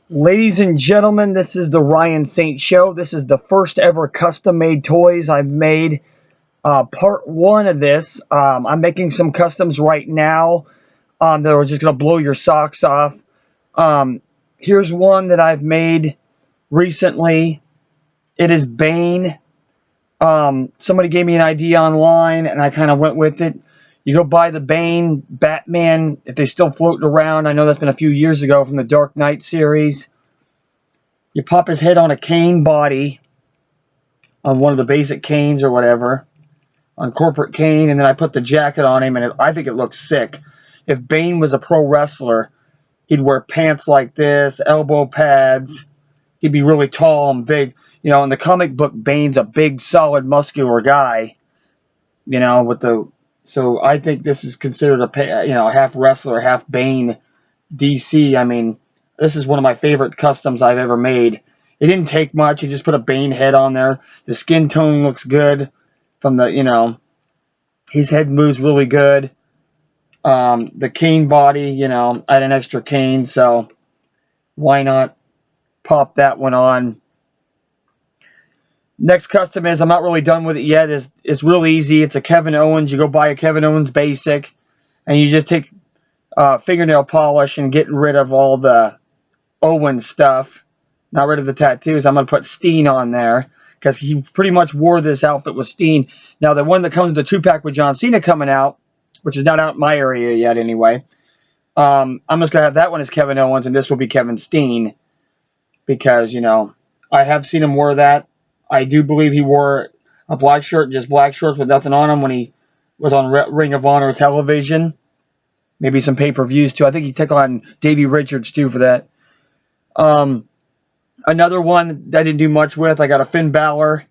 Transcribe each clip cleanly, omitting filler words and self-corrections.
Ladies and gentlemen, this is the Ryan Saint Show. This is the first ever custom-made toys I've made. Part one of this. I'm making some customs right now that are just going to blow your socks off. Here's one that I've made recently. It is Bane. Somebody gave me an idea online, and I kind of went with it. You go buy the Bane Batman, if they still floating around. I know that's been a few years ago from the Dark Knight series. You pop his head on a cane body, on one of the basic canes or whatever, on corporate cane, and then I put the jacket on him, and I think it looks sick. If Bane was a pro wrestler, he'd wear pants like this, elbow pads. He'd be really tall and big. You know, in the comic book, Bane's a big, solid, muscular guy. You know, so I think this is considered a half wrestler, half Bane DC. I mean, this is one of my favorite customs I've ever made. It didn't take much. You just put a Bane head on there. The skin tone looks good from his head moves really good. The cane body, I had an extra cane, so why not pop that one on? Next custom I'm not really done with it yet. It's real easy. It's a Kevin Owens. You go buy a Kevin Owens basic, and you just take fingernail polish and get rid of all the Owens stuff. Not rid of the tattoos. I'm going to put Steen on there because he pretty much wore this outfit with Steen. Now, the one that comes with the 2-pack with John Cena coming out, which is not out in my area yet anyway, I'm just going to have that one as Kevin Owens, and this will be Kevin Steen because, I have seen him wear that. I do believe he wore a black shirt, just black shorts with nothing on him when he was on Ring of Honor television. Maybe some pay-per-views, too. I think he took on Davey Richards, too, for that. Another one that I didn't do much with, I got a Finn Balor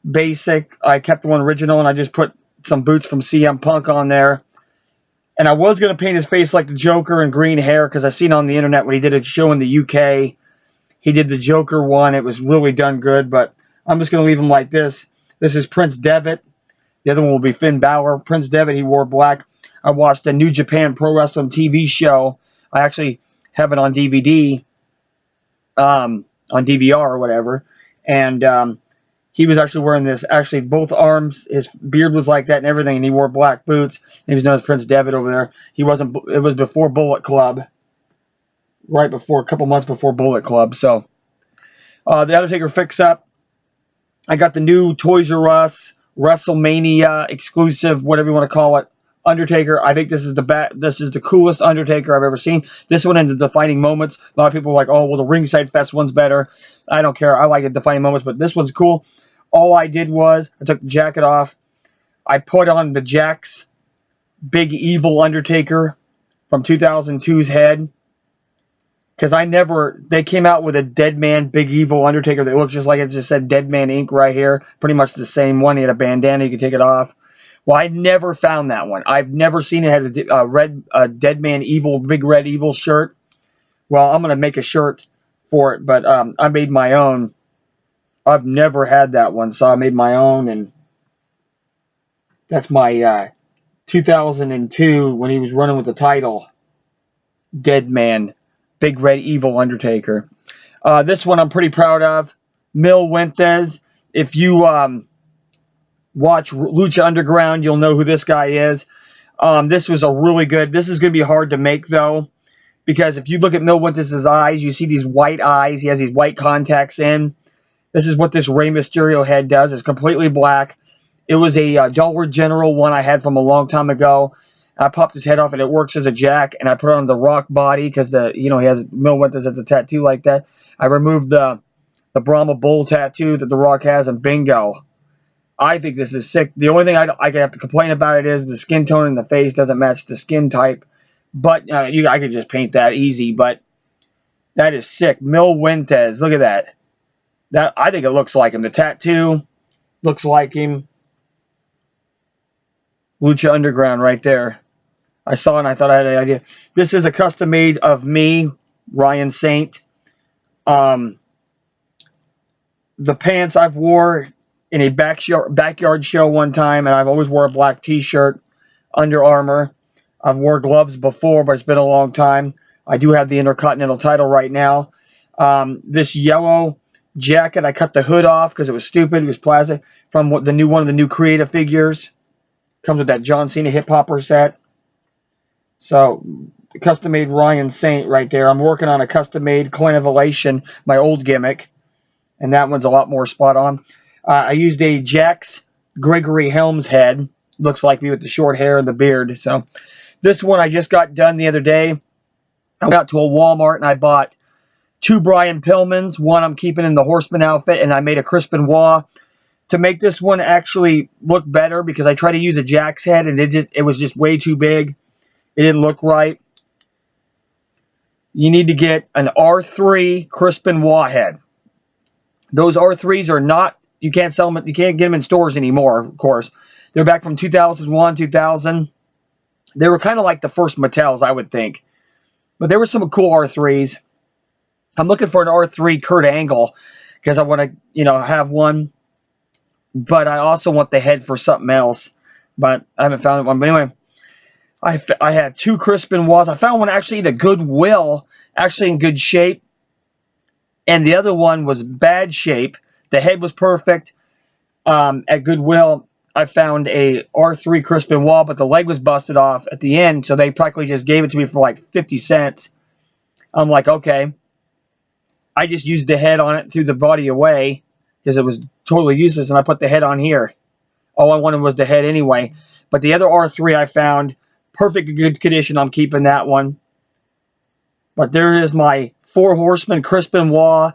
basic. I kept the one original, and I just put some boots from CM Punk on there. And I was going to paint his face like the Joker and green hair, because I seen on the internet when he did a show in the UK, he did the Joker one. It was really done good, but I'm just going to leave him like this. This is Prince Devitt. The other one will be Finn Balor. Prince Devitt, he wore black. I watched a New Japan Pro Wrestling TV show. I actually have it on DVD, on DVR or whatever. And he was actually wearing this. Actually, both arms, his beard was like that and everything, and he wore black boots. He was known as Prince Devitt over there. It was before Bullet Club. Right before, a couple months before Bullet Club. So, the Undertaker fix-up. I got the new Toys R Us WrestleMania exclusive, whatever you want to call it, Undertaker. I think this is the coolest Undertaker I've ever seen. This one in the Defining Moments. A lot of people are like, oh, well, the Ringside Fest one's better. I don't care. I like the Defining Moments, but this one's cool. All I did was I took the jacket off. I put on the Jakks Big Evil Undertaker from 2002's head. Because they came out with a Dead Man Big Evil Undertaker that looked just like it just said Dead Man Inc. right here. Pretty much the same one. He had a bandana. You could take it off. Well, I never found that one. I've never seen it. It had a Dead Man Evil, Big Red Evil shirt. Well, I'm going to make a shirt for it, but I made my own. I've never had that one, so I made my own, and that's my 2002 when he was running with the title, Dead Man. Big Red Evil Undertaker. This one I'm pretty proud of. Mil Fuentes. If you watch Lucha Underground, you'll know who this guy is. This was a really good. This is going to be hard to make, though, because if you look at Mil Fuentes' eyes, you see these white eyes. He has these white contacts in. This is what this Rey Mysterio head does. It's completely black. It was a Dollar General one I had from a long time ago. I popped his head off, and it works as a jack, and I put it on the Rock body because he has Mil Fuentes as a tattoo like that. I removed the Brahma Bull tattoo that the Rock has, and bingo. I think this is sick. The only thing I have to complain about it is the skin tone in the face doesn't match the skin type, but I could just paint that easy. But that is sick. Mil Fuentes, look at that. I think it looks like him. The tattoo looks like him. Lucha Underground right there. I saw it and I thought I had an idea. This is a custom made of me, Ryan Saint. The pants I've wore in a backyard show one time, and I've always wore a black t-shirt, Under Armour. I've wore gloves before, but it's been a long time. I do have the Intercontinental title right now. This yellow jacket, I cut the hood off because it was stupid. It was plastic from one of the new creative figures. Comes with that John Cena hip hopper set. So custom made Ryan Saint right there. I'm working on a custom made Coin of Elation, my old gimmick, and that one's a lot more spot on. I used a Jax Gregory Helms head. Looks like me with the short hair and the beard. So this one I just got done the other day. I went out to a Walmart and I bought 2 Brian Pillmans. One I'm keeping in the Horseman outfit, and I made a Crispin Benoit to make this one actually look better because I tried to use a Jax head and it was just way too big. It didn't look right. You need to get an R3 Crispin Benoit head. Those R3s are not, you can't sell them, you can't get them in stores anymore, of course. They're back from 2001, 2000. They were kind of like the first Mattels, I would think. But there were some cool R3s. I'm looking for an R3 Kurt Angle because I want to, have one. But I also want the head for something else. But I haven't found one. But anyway, I had 2 Crispin Benoits. I found one actually in a Goodwill, actually in good shape. And the other one was bad shape. The head was perfect. At Goodwill, I found a R3 Crispin Benoit, but the leg was busted off at the end. So they practically just gave it to me for like 50 cents. I'm like, okay. I just used the head on it, threw the body away because it was totally useless, and I put the head on here. All I wanted was the head anyway. But the other R3 I found, perfect good condition. I'm keeping that one. But there is my 4 Horsemen Crispin Benoit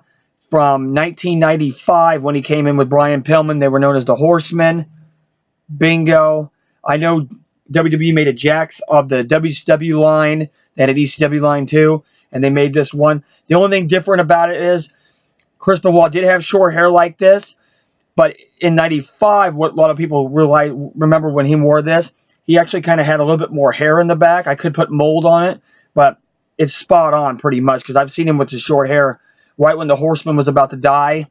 from 1995 when he came in with Brian Pillman. They were known as the Horsemen. Bingo. I know WWE made a Jax of the WCW line. They had an ECW line too, and they made this one. The only thing different about it is Crispin Benoit did have short hair like this, but in 95, what a lot of people remember when he wore this, he actually kind of had a little bit more hair in the back. I could put mold on it, but it's spot on pretty much because I've seen him with his short hair right when the Horseman was about to die.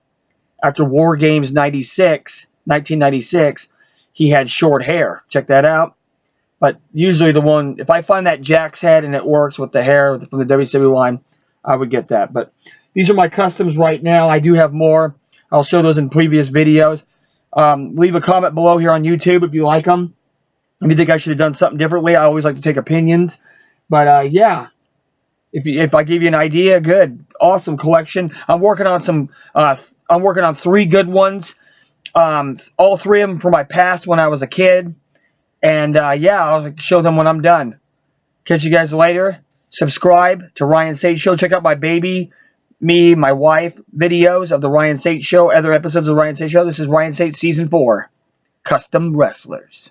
After War Games 1996, he had short hair. Check that out. But usually the one, if I find that Jax head and it works with the hair from the WCW line, I would get that. But these are my customs right now. I do have more. I'll show those in previous videos. Leave a comment below here on YouTube if you like them. If you think I should have done something differently, I always like to take opinions. But yeah, if I give you an idea, good, awesome collection. I'm working on some. I'm working on 3 good ones. All 3 of them from my past when I was a kid. And yeah, I'll like to show them when I'm done. Catch you guys later. Subscribe to Ryan Saint Show. Check out my baby, me, my wife videos of the Ryan Saint Show, other episodes of the Ryan Saint Show. This is Ryan Saint Season 4, Custom Wrestlers.